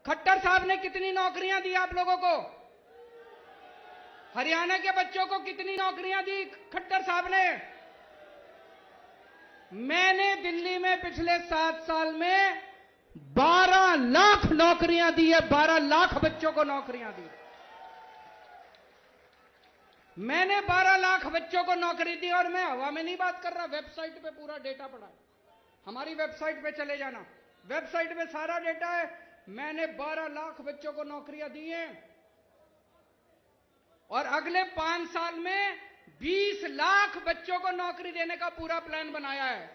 खट्टर साहब ने कितनी नौकरियां दी आप लोगों को? हरियाणा के बच्चों को कितनी नौकरियां दी खट्टर साहब ने? मैंने दिल्ली में पिछले 7 साल में 12 लाख नौकरियां दी है। 12 लाख बच्चों को नौकरियां दी। मैंने 12 लाख बच्चों को नौकरी दी। और मैं हवा में नहीं बात कर रहा, वेबसाइट पे पूरा डेटा पड़ा है। हमारी वेबसाइट पे चले जाना, वेबसाइट पे सारा डेटा है। मैंने 12 लाख बच्चों को नौकरियां दी हैं और अगले 5 साल में 20 लाख बच्चों को नौकरी देने का पूरा प्लान बनाया है।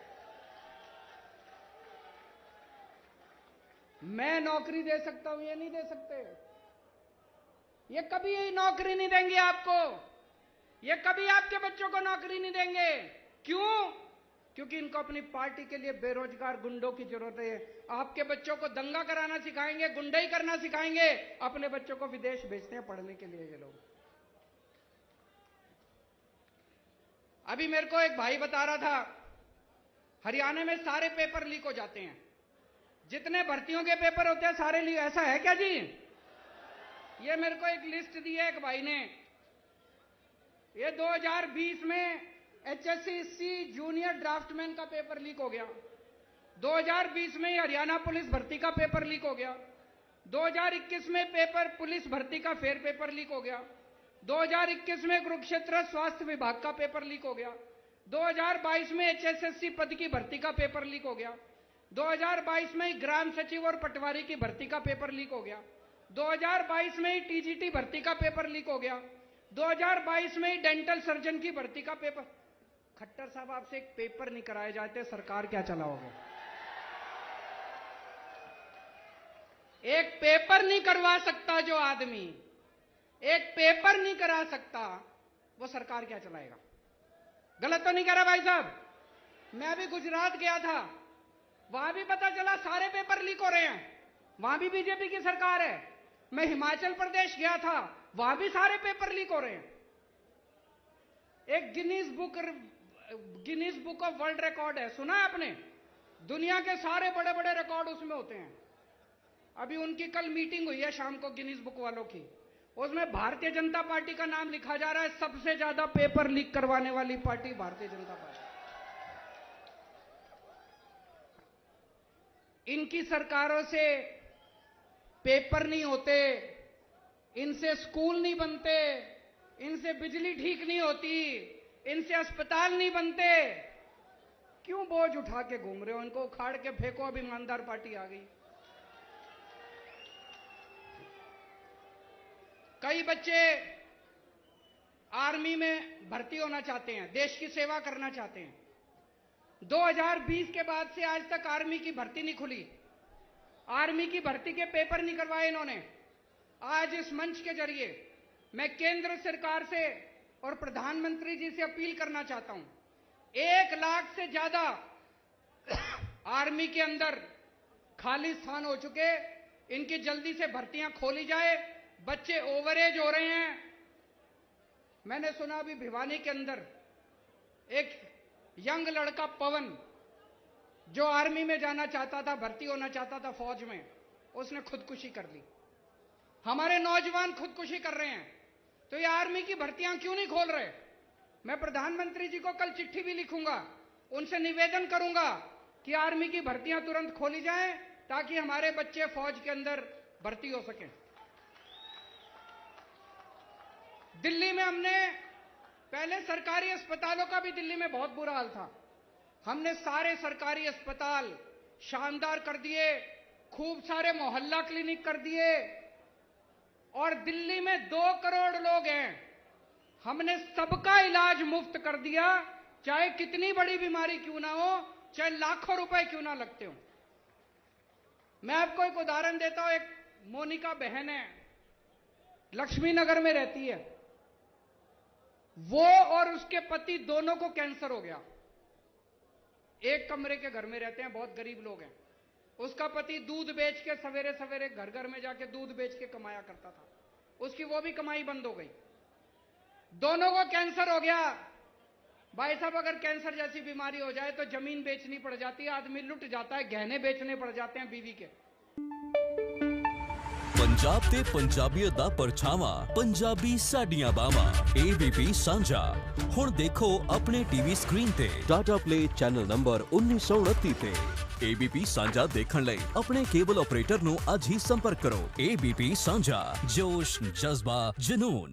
मैं नौकरी दे सकता हूं, ये नहीं दे सकते। ये कभी यही नौकरी नहीं देंगे आपको। ये कभी आपके बच्चों को नौकरी नहीं देंगे। क्यों? क्योंकि इनको अपनी पार्टी के लिए बेरोजगार गुंडों की जरूरत है। आपके बच्चों को दंगा कराना सिखाएंगे, गुंडाई करना सिखाएंगे, अपने बच्चों को विदेश भेजते हैं पढ़ने के लिए ये लोग। अभी मेरे को एक भाई बता रहा था, हरियाणा में सारे पेपर लीक हो जाते हैं, जितने भर्तियों के पेपर होते हैं सारे लीक। ऐसा है क्या जी? ये मेरे को एक लिस्ट दी है एक भाई ने। ये 2020 में HSC जूनियर ड्राफ्टमैन का पेपर लीक हो गया। 2020 में हरियाणा पुलिस भर्ती का पेपर लीक हो गया। 2021 में पेपर पुलिस भर्ती का फेर पेपर लीक हो गया। 2021 में कुरुक्षेत्र स्वास्थ्य विभाग का पेपर लीक हो गया। 2022 में HSSC पद की भर्ती का पेपर लीक हो गया। 2022 में ग्राम सचिव और पटवारी की भर्ती का पेपर लीक हो गया। 2022 में TGT भर्ती का पेपर लीक हो गया। 2022 में डेंटल सर्जन की भर्ती का पेपर। खट्टर साहब, आपसे एक पेपर नहीं कराए जाते, सरकार क्या चलाओगे? एक पेपर नहीं करवा सकता जो आदमी, एक पेपर नहीं करा सकता, वो सरकार क्या चलाएगा? गलत तो नहीं कह रहा भाई साहब? मैं अभी गुजरात गया था, वहां भी पता चला सारे पेपर लीक हो रहे हैं, वहां भी बीजेपी की सरकार है। मैं हिमाचल प्रदेश गया था, वहां भी सारे पेपर लीक हो रहे हैं। एक Guinness book of world record है, सुना है आपने? दुनिया के सारे बड़े बड़े रिकॉर्ड उसमें होते हैं। अभी उनकी कल मीटिंग हुई है शाम को गिनीज बुक वालों की, उसमें भारतीय जनता पार्टी का नाम लिखा जा रहा है। सबसे ज्यादा पेपर लीक करवाने वाली पार्टी भारतीय जनता पार्टी। इनकी सरकारों से पेपर नहीं होते, इनसे स्कूल नहीं बनते, इनसे बिजली ठीक नहीं होती, इनसे अस्पताल नहीं बनते। क्यों बोझ उठा के घूम रहे हो? इनको उखाड़ के फेंको। अब ईमानदार पार्टी आ गई। कई बच्चे आर्मी में भर्ती होना चाहते हैं, देश की सेवा करना चाहते हैं। 2020 के बाद से आज तक आर्मी की भर्ती नहीं खुली, आर्मी की भर्ती के पेपर नहीं करवाए इन्होंने। आज इस मंच के जरिए मैं केंद्र सरकार से और प्रधानमंत्री जी से अपील करना चाहता हूं, 1 लाख से ज्यादा आर्मी के अंदर खाली स्थान हो चुके, इनकी जल्दी से भर्तियां खोली जाए। बच्चे ओवरेज हो रहे हैं। मैंने सुना अभी भिवानी के अंदर एक यंग लड़का पवन, जो आर्मी में जाना चाहता था, भर्ती होना चाहता था फौज में, उसने खुदकुशी कर ली। हमारे नौजवान खुदकुशी कर रहे हैं, तो ये आर्मी की भर्तियां क्यों नहीं खोल रहे? मैं प्रधानमंत्री जी को कल चिट्ठी भी लिखूंगा, उनसे निवेदन करूंगा कि आर्मी की भर्तियां तुरंत खोली जाएं, ताकि हमारे बच्चे फौज के अंदर भर्ती हो सकें। दिल्ली में हमने पहले सरकारी अस्पतालों का भी दिल्ली में बहुत बुरा हाल था। हमने सारे सरकारी अस्पताल शानदार कर दिए, खूब सारे मोहल्ला क्लिनिक कर दिए, और दिल्ली में 2 करोड़ लोग हैं, हमने सबका इलाज मुफ्त कर दिया, चाहे कितनी बड़ी बीमारी क्यों ना हो, चाहे लाखों रुपए क्यों ना लगते हो। मैं आपको एक उदाहरण देता हूं। एक मोनिका बहन है, लक्ष्मी नगर में रहती है। वो और उसके पति दोनों को कैंसर हो गया। एक कमरे के घर में रहते हैं, बहुत गरीब लोग हैं। उसका पति दूध बेच के सवेरे सवेरे घर घर में जाके दूध बेच के कमाया करता था, उसकी वो भी कमाई बंद हो गई। दोनों को कैंसर हो गया। भाई साहब, अगर कैंसर जैसी बीमारी हो जाए तो जमीन बेचनी पड़ जाती है, आदमी लुट जाता है, गहने बेचने पड़ जाते हैं बीवी के। पंजाब ते पंजाबीयत दा परछावां, पंजाबी साडियां बावां। ABP सांझा हुण देखो अपने टीवी स्क्रीन ते टाटा प्ले चैनल नंबर 1929 ते। ABP सांझा देखण लई अपने केबल ऑपरेटर नूं अज ही संपर्क करो। ABP सांझा, जोश, जज्बा, जुनून।